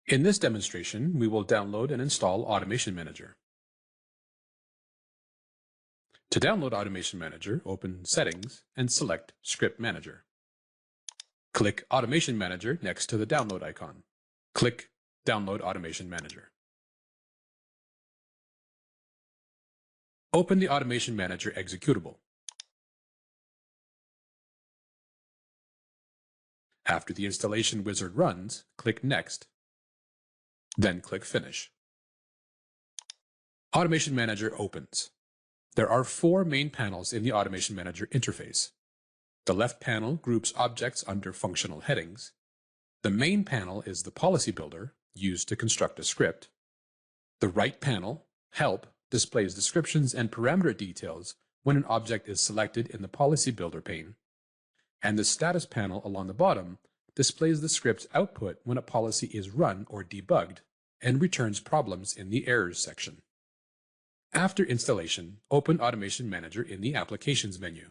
In this demonstration, we will download and install Automation Manager. To download Automation Manager, open Settings and select Script Manager. Click Automation Manager next to the download icon. Click Download Automation Manager. Open the Automation Manager executable. After the installation wizard runs, click Next, then click Finish. Automation Manager opens. There are 4 main panels in the Automation Manager interface. The left panel groups objects under functional headings. The main panel is the policy builder, used to construct a script. The right panel, Help, displays descriptions and parameter details when an object is selected in the policy builder pane. And the status panel along the bottom displays the script's output when a policy is run or debugged and returns problems in the Errors section. After installation, open Automation Manager in the Applications menu.